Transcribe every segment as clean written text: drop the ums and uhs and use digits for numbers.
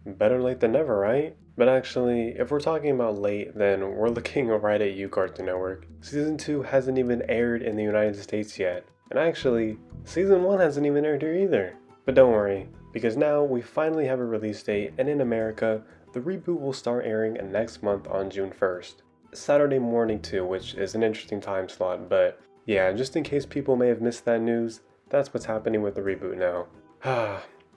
Better late than never, right? But actually, if we're talking about late, then we're looking right at you, Cartoon Network. Season 2 hasn't even aired in the United States yet. And actually, Season 1 hasn't even aired here either. But don't worry, because now we finally have a release date, and in America, the reboot will start airing next month on June 1st. Saturday morning too, which is an interesting time slot, but yeah, just in case people may have missed that news, that's what's happening with the reboot now.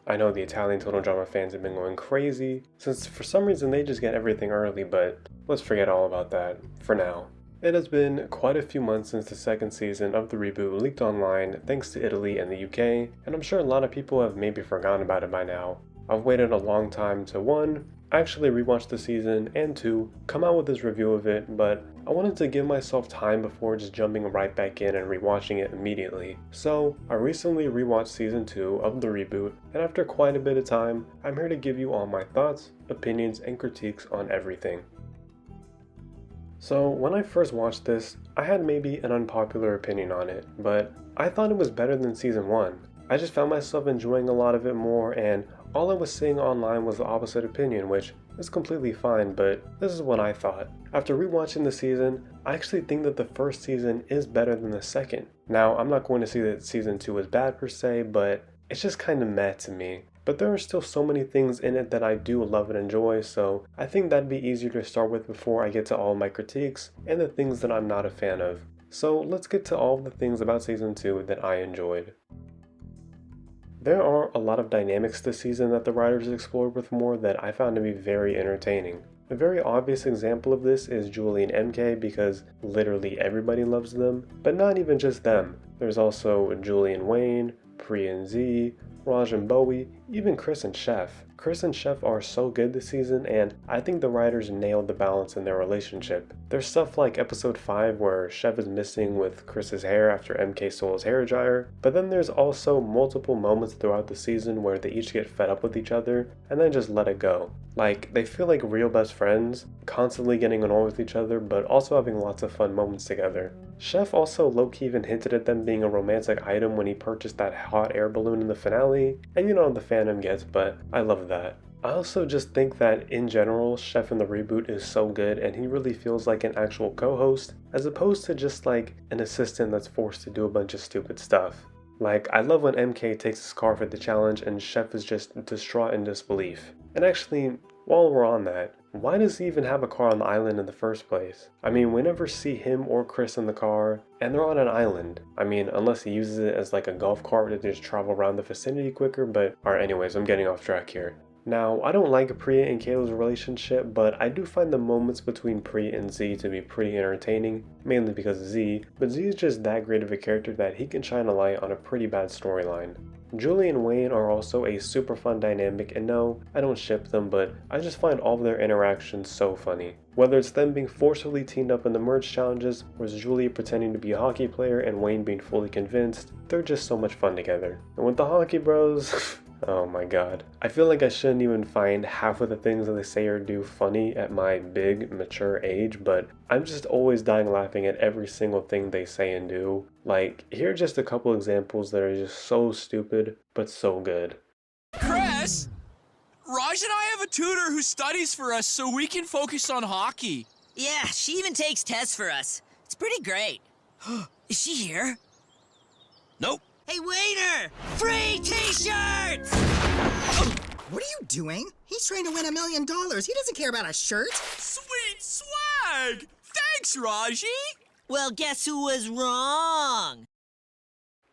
I know the Italian total drama fans have been going crazy, since for some reason they just get everything early, but let's forget all about that, for now. It has been quite a few months since the second season of the reboot leaked online thanks to Italy and the UK, and I'm sure a lot of people have maybe forgotten about it by now. I've waited a long time to 1. Actually rewatch the season, and 2. Come out with this review of it, but I wanted to give myself time before just jumping right back in and rewatching it immediately. So, I recently rewatched season 2 of the reboot, and after quite a bit of time, I'm here to give you all my thoughts, opinions, and critiques on everything. So, when I first watched this, I had maybe an unpopular opinion on it, but I thought it was better than season 1. I just found myself enjoying a lot of it more, and all I was seeing online was the opposite opinion, which is completely fine, but this is what I thought. After rewatching the season, I actually think that the first season is better than the second. Now, I'm not going to say that season 2 is bad per se, but it's just kind of meh to me. But there are still so many things in it that I do love and enjoy, so I think that'd be easier to start with before I get to all my critiques and the things that I'm not a fan of. So let's get to all of the things about season 2 that I enjoyed. There are a lot of dynamics this season that the writers explored with more that I found to be very entertaining. A very obvious example of this is Julie and MK because literally everybody loves them, but not even just them. There's also Julie and Wayne, Pri and Z, Raj and Bowie, even Chris and Chef. Chris and Chef are so good this season, and I think the writers nailed the balance in their relationship. There's stuff like episode 5 where Chef is missing with Chris's hair after MK stole his hairdryer, but then there's also multiple moments throughout the season where they each get fed up with each other and then just let it go. Like, they feel like real best friends, constantly getting annoyed with each other, but also having lots of fun moments together. Chef also low-key even hinted at them being a romantic item when he purchased that hot air balloon in the finale, and you know the fandom gets, but I love that. I also just think that in general, Chef in the reboot is so good and he really feels like an actual co-host, as opposed to just like an assistant that's forced to do a bunch of stupid stuff. Like, I love when MK takes his car for the challenge and Chef is just distraught in disbelief. And actually, while we're on that, why does he even have a car on the island in the first place? I mean, we never see him or Chris in the car, and they're on an island. I mean, unless he uses it as like a golf cart to just travel around the vicinity quicker, but alright, anyways, I'm getting off track here. Now, I don't like Priya and Kayla's relationship, but I do find the moments between Priya and Z to be pretty entertaining, mainly because of Z, but Z is just that great of a character that he can shine a light on a pretty bad storyline. Julie and Wayne are also a super fun dynamic, and no, I don't ship them, but I just find all of their interactions so funny. Whether it's them being forcefully teamed up in the merge challenges, or it's Julie pretending to be a hockey player and Wayne being fully convinced, they're just so much fun together. And with the hockey bros, oh my god. I feel like I shouldn't even find half of the things that they say or do funny at my big, mature age, but I'm just always dying laughing at every single thing they say and do. Like, here are just a couple examples that are just so stupid, but so good. Chris! Raj and I have a tutor who studies for us so we can focus on hockey. Yeah, she even takes tests for us. It's pretty great. Is she here? Nope. Hey, waiter! Free t-shirts! What are you doing? He's trying to win $1 million. He doesn't care about a shirt. Sweet swag! Thanks, Raji! Well, guess who was wrong?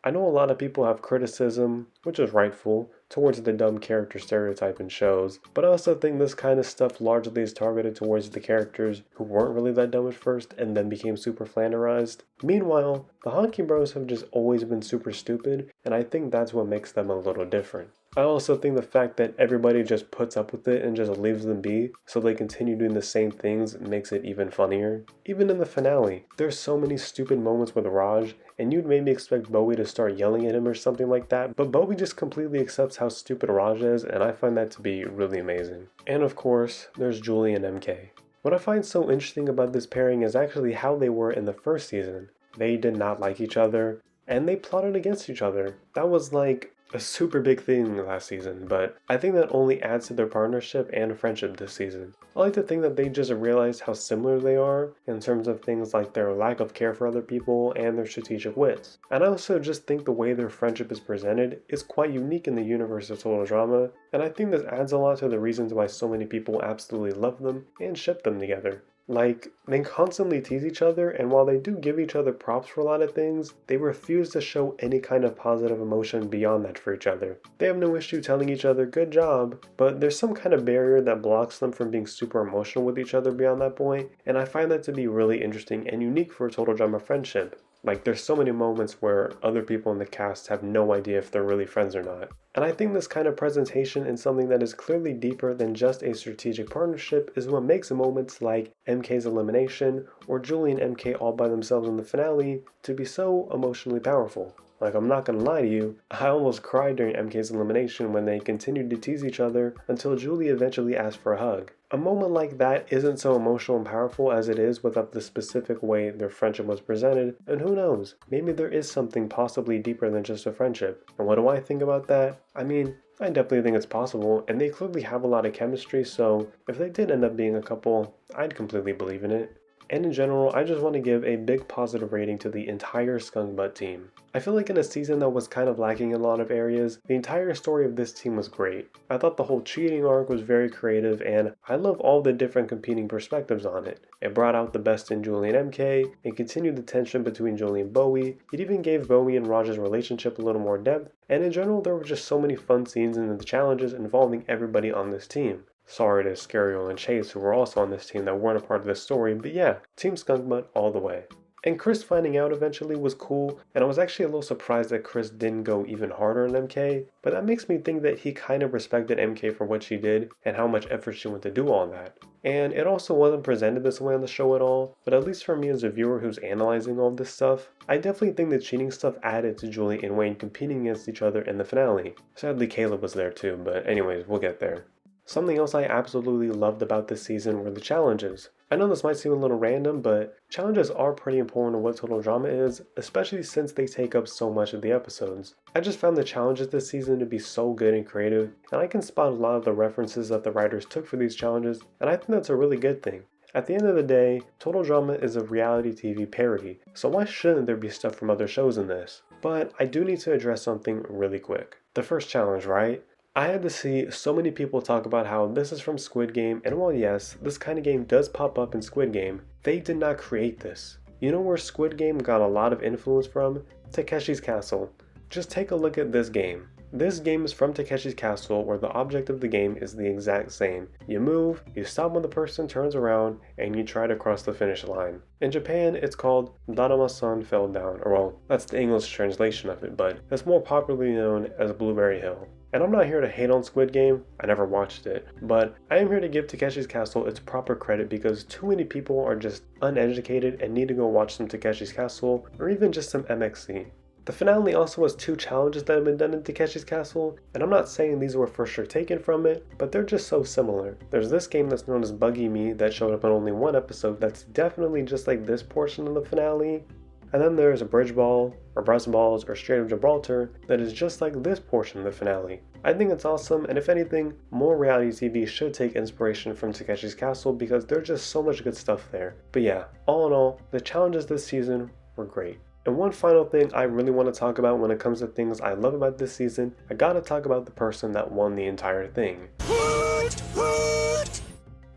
I know a lot of people have criticism, which is rightful, towards the dumb character stereotype in shows, but I also think this kind of stuff largely is targeted towards the characters who weren't really that dumb at first and then became super flanderized. Meanwhile, the Hockey Bros have just always been super stupid, and I think that's what makes them a little different. I also think the fact that everybody just puts up with it and just leaves them be, so they continue doing the same things, makes it even funnier. Even in the finale, there's so many stupid moments with Raj, and you'd maybe expect Bowie to start yelling at him or something like that, but Bowie just completely accepts how stupid Raj is, and I find that to be really amazing. And of course, there's Julie and MK. What I find so interesting about this pairing is actually how they were in the first season. They did not like each other, and they plotted against each other. That was like a super big thing last season, but I think that only adds to their partnership and friendship this season. I like to think that they just realized how similar they are in terms of things like their lack of care for other people and their strategic wits. And I also just think the way their friendship is presented is quite unique in the universe of Total Drama, and I think this adds a lot to the reasons why so many people absolutely love them and ship them together. Like, they constantly tease each other, and while they do give each other props for a lot of things, they refuse to show any kind of positive emotion beyond that for each other. They have no issue telling each other good job, but there's some kind of barrier that blocks them from being super emotional with each other beyond that point, and I find that to be really interesting and unique for a Total Drama friendship. Like, there's so many moments where other people in the cast have no idea if they're really friends or not. And I think this kind of presentation in something that is clearly deeper than just a strategic partnership is what makes moments like MK's elimination or Julie and MK all by themselves in the finale to be so emotionally powerful. Like, I'm not gonna lie to you, I almost cried during MK's elimination when they continued to tease each other until Julie eventually asked for a hug. A moment like that isn't so emotional and powerful as it is without the specific way their friendship was presented, and who knows, maybe there is something possibly deeper than just a friendship. And what do I think about that? I mean, I definitely think it's possible, and they clearly have a lot of chemistry, so if they did end up being a couple, I'd completely believe in it. And in general, I just want to give a big positive rating to the entire Skunk Butt team. I feel like in a season that was kind of lacking in a lot of areas, the entire story of this team was great. I thought the whole cheating arc was very creative, and I love all the different competing perspectives on it. It brought out the best in Julie and MK, it continued the tension between Julie and Bowie, it even gave Bowie and Raj's relationship a little more depth, and in general there were just so many fun scenes in the challenges involving everybody on this team. Sorry to Scariol and Chase, who were also on this team that weren't a part of this story, but yeah, Team Skunkbutt all the way. And Chris finding out eventually was cool, and I was actually a little surprised that Chris didn't go even harder on MK, but that makes me think that he kind of respected MK for what she did and how much effort she went to do all that. And it also wasn't presented this way on the show at all, but at least for me as a viewer who's analyzing all this stuff, I definitely think the cheating stuff added to Julie and Wayne competing against each other in the finale. Sadly Caleb was there too, but anyways, we'll get there. Something else I absolutely loved about this season were the challenges. I know this might seem a little random, but challenges are pretty important to what Total Drama is, especially since they take up so much of the episodes. I just found the challenges this season to be so good and creative, and I can spot a lot of the references that the writers took for these challenges, and I think that's a really good thing. At the end of the day, Total Drama is a reality TV parody, so why shouldn't there be stuff from other shows in this? But I do need to address something really quick. The first challenge, right? I had to see so many people talk about how this is from Squid Game, and while yes, this kind of game does pop up in Squid Game, they did not create this. You know where Squid Game got a lot of influence from? Takeshi's Castle. Just take a look at this game. This game is from Takeshi's Castle, where the object of the game is the exact same. You move, you stop when the person turns around, and you try to cross the finish line. In Japan, it's called Danama-san Fell Down, or well, that's the English translation of it, but it's more popularly known as Blueberry Hill. And I'm not here to hate on Squid Game, I never watched it, but I am here to give Takeshi's Castle its proper credit because too many people are just uneducated and need to go watch some Takeshi's Castle, or even just some MXC. The finale also has 2 challenges that have been done in Takeshi's Castle, and I'm not saying these were for sure taken from it, but they're just so similar. There's this game that's known as Buggy Me that showed up in only one episode that's definitely just like this portion of the finale, and then there's a Bridge Ball, or Breast Balls, or Strait of Gibraltar that is just like this portion of the finale. I think it's awesome, and if anything, more reality TV should take inspiration from Takeshi's Castle because there's just so much good stuff there. But yeah, all in all, the challenges this season were great. And one final thing I really want to talk about when it comes to things I love about this season, I gotta talk about the person that won the entire thing.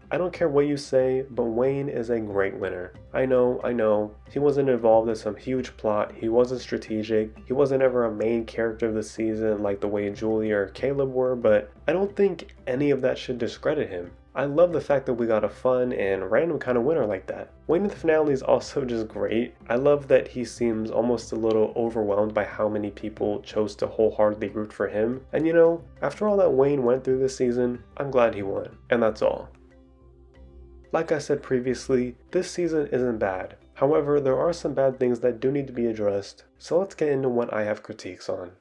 I don't care what you say, but Wayne is a great winner. I know, he wasn't involved in some huge plot, he wasn't strategic, he wasn't ever a main character of the season like the way Julie or Caleb were, but I don't think any of that should discredit him. I love the fact that we got a fun and random kind of winner like that. Wayne in the finale is also just great. I love that he seems almost a little overwhelmed by how many people chose to wholeheartedly root for him. And you know, after all that Wayne went through this season, I'm glad he won. And that's all. Like I said previously, this season isn't bad. However, there are some bad things that do need to be addressed, so let's get into what I have critiques on.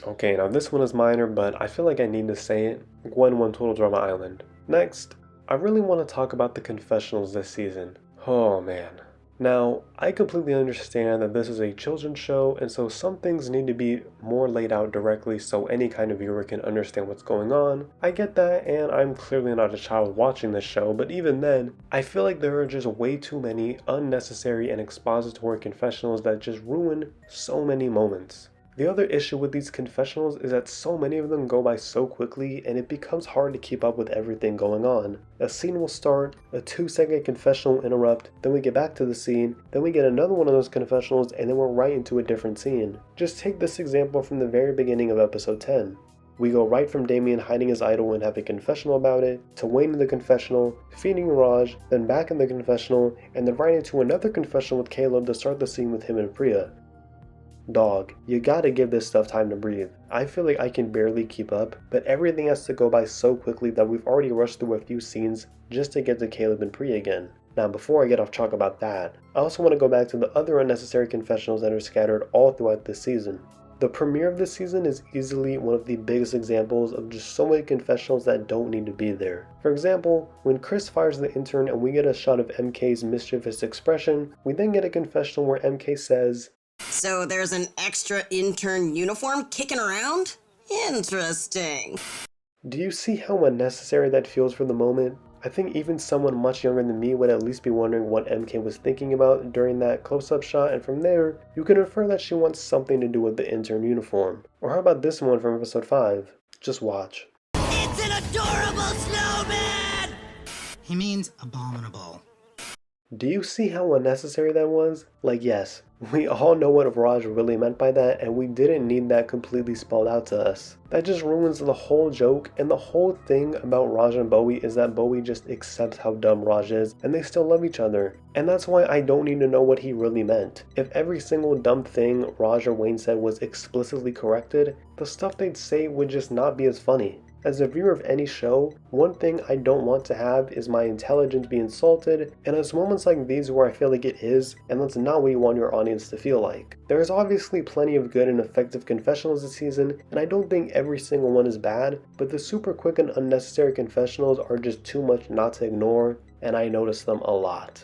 Okay, now this one is minor, but I feel like I need to say it. Gwen won Total Drama Island. Next, I really want to talk about the confessionals this season. Oh man. Now, I completely understand that this is a children's show, and so some things need to be more laid out directly so any kind of viewer can understand what's going on. I get that, and I'm clearly not a child watching this show, but even then, I feel like there are just way too many unnecessary and expository confessionals that just ruin so many moments. The other issue with these confessionals is that so many of them go by so quickly and it becomes hard to keep up with everything going on. A scene will start, a 2-second confessional will interrupt, then we get back to the scene, then we get another one of those confessionals, and then we're right into a different scene. Just take this example from the very beginning of episode 10. We go right from Damien hiding his idol and having a confessional about it, to Wayne in the confessional, feeding Raj, then back in the confessional, and then right into another confessional with Caleb to start the scene with him and Priya. Dog, you gotta give this stuff time to breathe. I feel like I can barely keep up, but everything has to go by so quickly that we've already rushed through a few scenes just to get to Caleb and Priya again. Now before I get off track about that, I also want to go back to the other unnecessary confessionals that are scattered all throughout this season. The premiere of this season is easily one of the biggest examples of just so many confessionals that don't need to be there. For example, when Chris fires the intern and we get a shot of MK's mischievous expression, we then get a confessional where MK says, So there's an extra intern uniform kicking around? Interesting. Do you see how unnecessary that feels for the moment? I think even someone much younger than me would at least be wondering what MK was thinking about during that close-up shot, and from there, you can infer that she wants something to do with the intern uniform. Or how about this one from episode 5? Just watch. It's an adorable snowman! He means abominable. Do you see how unnecessary that was? Like, yes, we all know what Raj really meant by that, and we didn't need that completely spelled out to us. That just ruins the whole joke, and the whole thing about Raj and Bowie is that Bowie just accepts how dumb Raj is, and they still love each other. And that's why I don't need to know what he really meant. If every single dumb thing Raj or Wayne said was explicitly corrected, the stuff they'd say would just not be as funny. As a viewer of any show, one thing I don't want to have is my intelligence be insulted, and it's moments like these where I feel like it is, and that's not what you want your audience to feel like. There is obviously plenty of good and effective confessionals this season, and I don't think every single one is bad, but the super quick and unnecessary confessionals are just too much not to ignore, and I notice them a lot.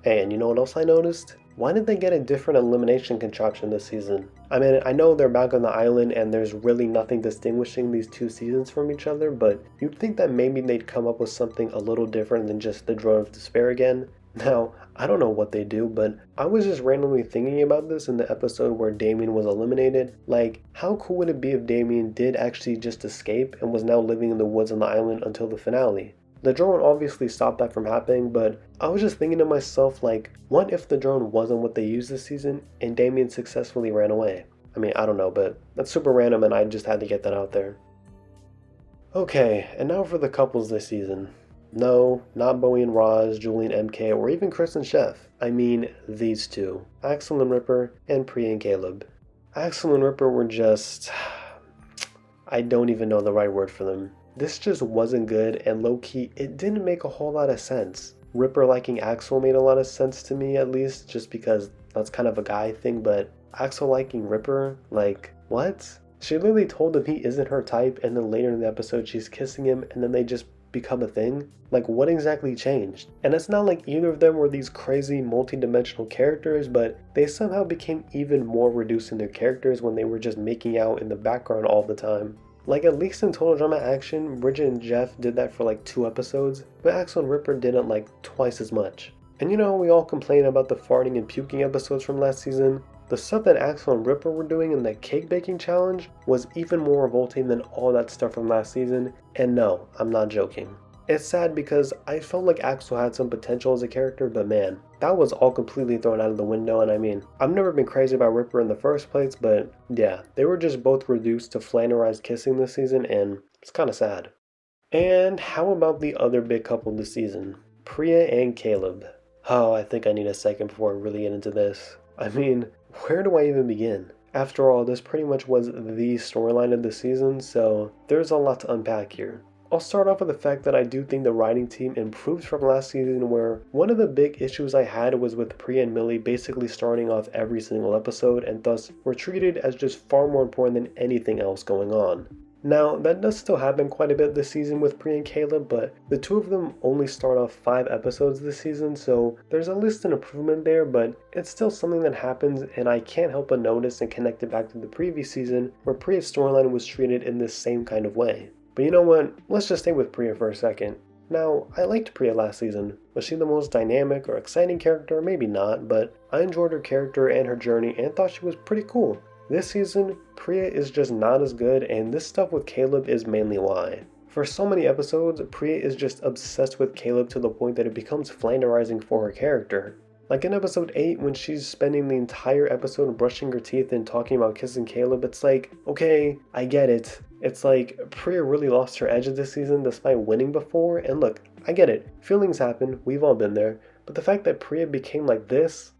Hey, and you know what else I noticed? Why did they get a different elimination contraption this season? I mean, I know they're back on the island and there's really nothing distinguishing these two seasons from each other, but you'd think that maybe they'd come up with something a little different than just the drone of despair again. Now, I don't know what they do, but I was just randomly thinking about this in the episode where Damien was eliminated. Like, how cool would it be if Damien did actually just escape and was now living in the woods on the island until the finale? The drone obviously stopped that from happening, but I was just thinking to myself, like, what if the drone wasn't what they used this season and Damien successfully ran away? I mean, I don't know, but that's super random and I just had to get that out there. Okay, and now for the couples this season. No, not Bowie and Roz, Julie and MK, or even Chris and Chef. I mean these two, Axel and Ripper, and Priya and Caleb. Axel and Ripper were just... I don't even know the right word for them. This just wasn't good, and low-key, it didn't make a whole lot of sense. Ripper liking Axel made a lot of sense to me, at least, just because that's kind of a guy thing, but Axel liking Ripper? Like, what? She literally told him he isn't her type, and then later in the episode she's kissing him, and then they just become a thing? Like, what exactly changed? And it's not like either of them were these crazy multi-dimensional characters, but they somehow became even more reduced in their characters when they were just making out in the background all the time. Like, at least in Total Drama Action, Bridget and Jeff did that for like 2 episodes, but Axel and Ripper didn't like twice as much. And you know, we all complain about the farting and puking episodes from last season. The stuff that Axel and Ripper were doing in the cake baking challenge was even more revolting than all that stuff from last season, and no, I'm not joking. It's sad because I felt like Axel had some potential as a character, but man, that was all completely thrown out of the window. And I mean, I've never been crazy about Ripper in the first place, but yeah, they were just both reduced to flannerized kissing this season, and it's kind of sad. And how about the other big couple this season? Priya and Caleb. Oh, I think I need a second before I really get into this. I mean, where do I even begin? After all, this pretty much was the storyline of the season, so there's a lot to unpack here. I'll start off with the fact that I do think the writing team improved from last season, where one of the big issues I had was with Priya and Millie basically starting off every single episode and thus were treated as just far more important than anything else going on. Now, that does still happen quite a bit this season with Priya and Caleb, but the two of them only start off 5 episodes this season, so there's at least an improvement there, but it's still something that happens, and I can't help but notice and connect it back to the previous season where Priya's storyline was treated in this same kind of way. But you know what? Let's just stay with Priya for a second. Now, I liked Priya last season. Was she the most dynamic or exciting character? Maybe not, but I enjoyed her character and her journey and thought she was pretty cool. This season, Priya is just not as good, and this stuff with Caleb is mainly why. For so many episodes, Priya is just obsessed with Caleb to the point that it becomes flanderizing for her character. Like in episode 8, when she's spending the entire episode brushing her teeth and talking about kissing Caleb, it's like, okay, I get it. It's like, Priya really lost her edge this season despite winning before, and look, I get it. Feelings happen, we've all been there, but the fact that Priya became like this?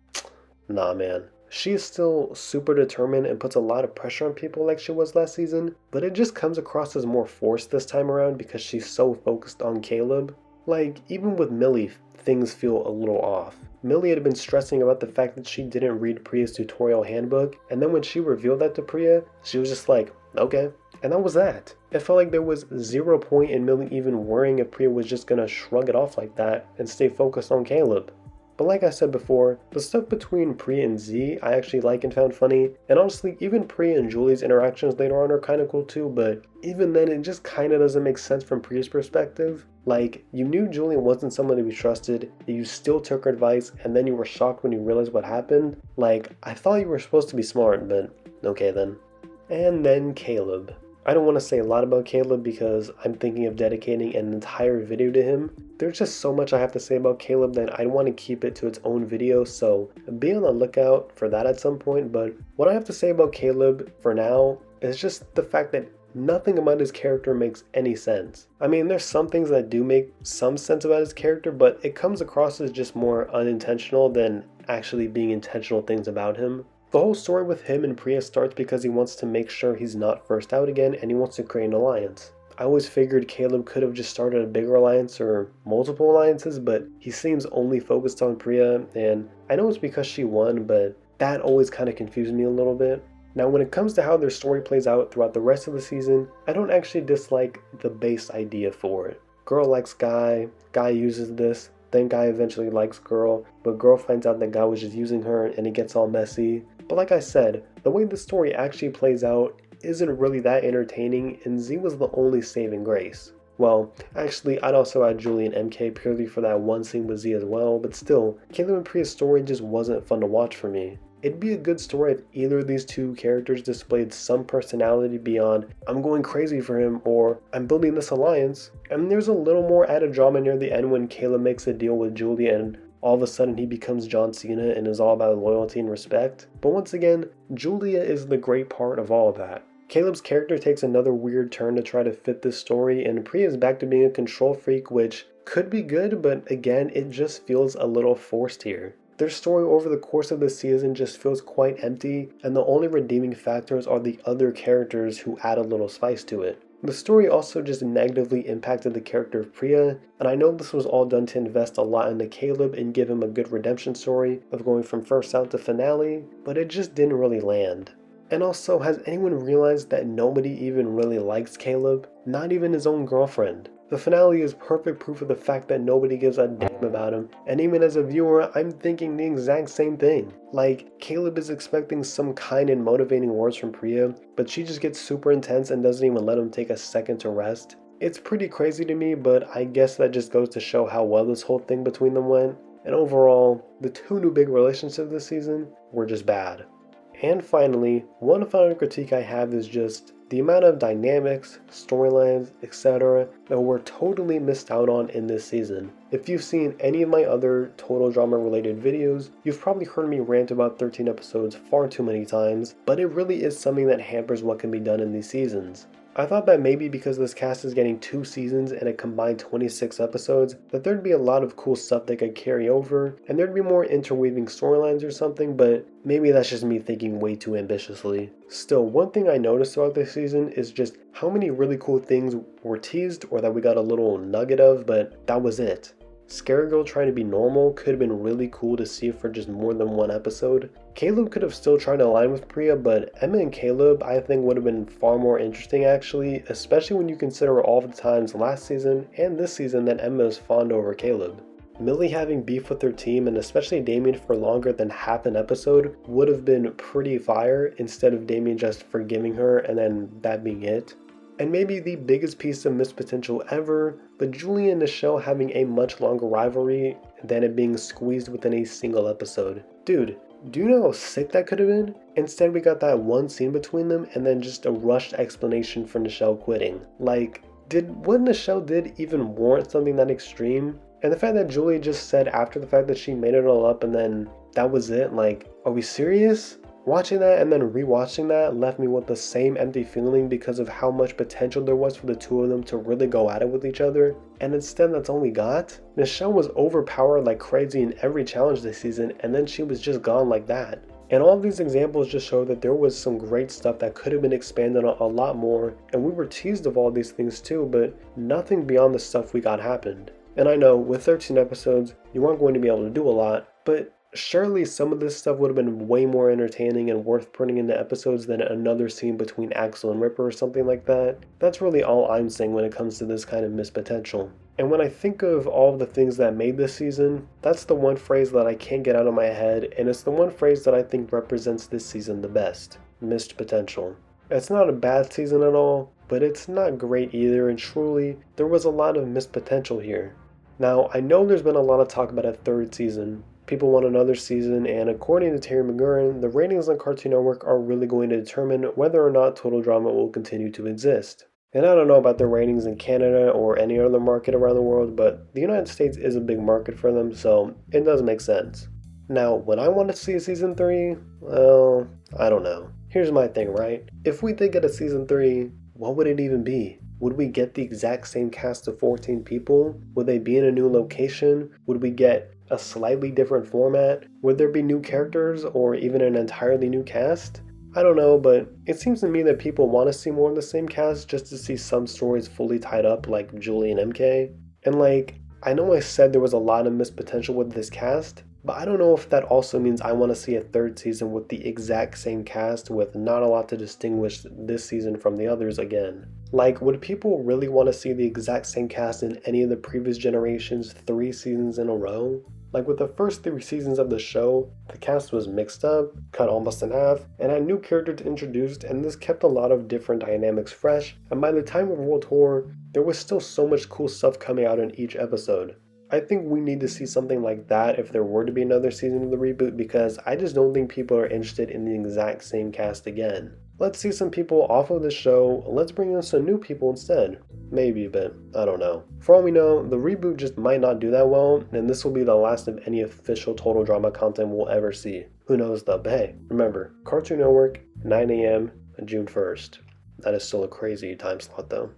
Nah, man. She is still super determined and puts a lot of pressure on people like she was last season, but it just comes across as more forced this time around because she's so focused on Caleb. Like, even with Millie, things feel a little off. Millie had been stressing about the fact that she didn't read Priya's tutorial handbook, and then when she revealed that to Priya, she was just like, okay. And that was that. It felt like there was 0 point in Millie even worrying if Priya was just gonna shrug it off like that and stay focused on Caleb. But like I said before, the stuff between Priya and Z I actually like and found funny, and honestly even Priya and Julie's interactions later on are kinda cool too, but even then it just kinda doesn't make sense from Priya's perspective. Like, you knew Julie wasn't someone to be trusted, yet you still took her advice, and then you were shocked when you realized what happened. Like, I thought you were supposed to be smart, but okay then. And then Caleb. I don't want to say a lot about Caleb because I'm thinking of dedicating an entire video to him. There's just so much I have to say about Caleb that I want to keep it to its own video, so be on the lookout for that at some point. But what I have to say about Caleb for now is just the fact that nothing about his character makes any sense. I mean, there's some things that do make some sense about his character, but it comes across as just more unintentional than actually being intentional things about him. The whole story with him and Priya starts because he wants to make sure he's not first out again and he wants to create an alliance. I always figured Caleb could have just started a bigger alliance or multiple alliances, but he seems only focused on Priya, and I know it's because she won, but that always kind of confused me a little bit. Now when it comes to how their story plays out throughout the rest of the season, I don't actually dislike the base idea for it. Girl likes guy, guy uses this, then guy eventually likes girl, but girl finds out that guy was just using her and it gets all messy. But like I said, the way the story actually plays out isn't really that entertaining, and Z was the only saving grace. Well, actually I'd also add Julie and MK purely for that one scene with Z as well, but still, Caleb and Priya's story just wasn't fun to watch for me. It'd be a good story if either of these two characters displayed some personality beyond, I'm going crazy for him, or I'm building this alliance. And there's a little more added drama near the end when Caleb makes a deal with Julie and all of a sudden he becomes John Cena and is all about loyalty and respect. But once again, Julia is the great part of all of that. Caleb's character takes another weird turn to try to fit this story, and Priya is back to being a control freak, which could be good, but again, it just feels a little forced here. Their story over the course of the season just feels quite empty, and the only redeeming factors are the other characters who add a little spice to it. The story also just negatively impacted the character of Priya, and I know this was all done to invest a lot into Caleb and give him a good redemption story of going from first out to finale, but it just didn't really land. And also, has anyone realized that nobody even really likes Caleb? Not even his own girlfriend. The finale is perfect proof of the fact that nobody gives a damn about him, and even as a viewer, I'm thinking the exact same thing. Like, Caleb is expecting some kind and motivating words from Priya, but she just gets super intense and doesn't even let him take a second to rest. It's pretty crazy to me, but I guess that just goes to show how well this whole thing between them went. And overall, the two new big relationships this season were just bad. And finally, one final critique I have is just the amount of dynamics, storylines, etc. that were totally missed out on in this season. If you've seen any of my other total drama related videos, you've probably heard me rant about 13 episodes far too many times, but it really is something that hampers what can be done in these seasons. I thought that maybe because this cast is getting 2 seasons and a combined 26 episodes, that there'd be a lot of cool stuff they could carry over, and there'd be more interweaving storylines or something, but maybe that's just me thinking way too ambitiously. Still, one thing I noticed throughout this season is just how many really cool things were teased or that we got a little nugget of, but that was it. Scary Girl trying to be normal could have been really cool to see for just more than one episode. Caleb could have still tried to align with Priya, but Emma and Caleb I think would have been far more interesting actually, especially when you consider all the times last season and this season that Emma is fond over Caleb. Millie having beef with her team and especially Damien for longer than half an episode would have been pretty fire instead of Damien just forgiving her and then that being it. And maybe the biggest piece of missed potential ever, but Julie and Nichelle having a much longer rivalry than it being squeezed within a single episode. Dude, do you know how sick that could have been? Instead we got that one scene between them and then just a rushed explanation for Nichelle quitting. Like, did what Nichelle did even warrant something that extreme? And the fact that Julie just said after the fact that she made it all up and then that was it, like, are we serious? Watching that and then rewatching that left me with the same empty feeling because of how much potential there was for the two of them to really go at it with each other, and instead that's all we got. Nichelle was overpowered like crazy in every challenge this season and then she was just gone like that. And all of these examples just show that there was some great stuff that could have been expanded on a lot more, and we were teased of all these things too, but nothing beyond the stuff we got happened. And I know with 13 episodes you aren't going to be able to do a lot, but surely some of this stuff would have been way more entertaining and worth putting into episodes than another scene between Axel and Ripper or something like that. That's really all I'm saying when it comes to this kind of missed potential. And when I think of all of the things that made this season, that's the one phrase that I can't get out of my head, and it's the one phrase that I think represents this season the best. Missed potential. It's not a bad season at all, but it's not great either, and truly, there was a lot of missed potential here. Now, I know there's been a lot of talk about a third season. People want another season, and according to Terry McGurran, the ratings on Cartoon Network are really going to determine whether or not Total Drama will continue to exist. And I don't know about the ratings in Canada or any other market around the world, but the United States is a big market for them, so it does make sense. Now, would I want to see a season 3? Well, I don't know. Here's my thing, right? If we did get a season 3, what would it even be? Would we get the exact same cast of 14 people? Would they be in a new location? Would we get a slightly different format? Would there be new characters or even an entirely new cast? I don't know, but it seems to me that people want to see more of the same cast just to see some stories fully tied up like Julie and MK. And like, I know I said there was a lot of missed potential with this cast, but I don't know if that also means I want to see a third season with the exact same cast with not a lot to distinguish this season from the others again. Like, would people really want to see the exact same cast in any of the previous generations 3 seasons in a row? Like with the first 3 seasons of the show, the cast was mixed up, cut almost in half, and had new characters introduced, and this kept a lot of different dynamics fresh, and by the time of World Tour, there was still so much cool stuff coming out in each episode. I think we need to see something like that if there were to be another season of the reboot, because I just don't think people are interested in the exact same cast again. Let's see some people off of the show, let's bring in some new people instead. Maybe, but I don't know. For all we know, the reboot just might not do that well, and this will be the last of any official Total Drama content we'll ever see. Who knows though, but hey, remember, Cartoon Network, 9 a.m. June 1st. That is still a crazy time slot though.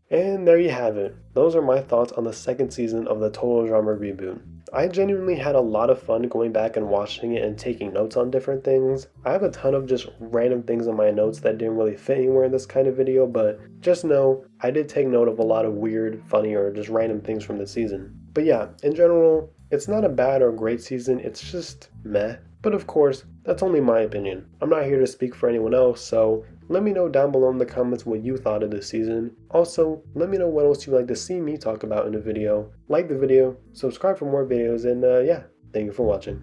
And there you have it. Those are my thoughts on the second season of the Total Drama reboot. I genuinely had a lot of fun going back and watching it and taking notes on different things. I have a ton of just random things in my notes that didn't really fit anywhere in this kind of video, but just know I did take note of a lot of weird, funny, or just random things from the season. But yeah, in general, it's not a bad or great season, it's just meh. But of course, that's only my opinion. I'm not here to speak for anyone else, so let me know down below in the comments what you thought of this season. Also, let me know what else you'd like to see me talk about in a video. Like the video, subscribe for more videos, and yeah, thank you for watching.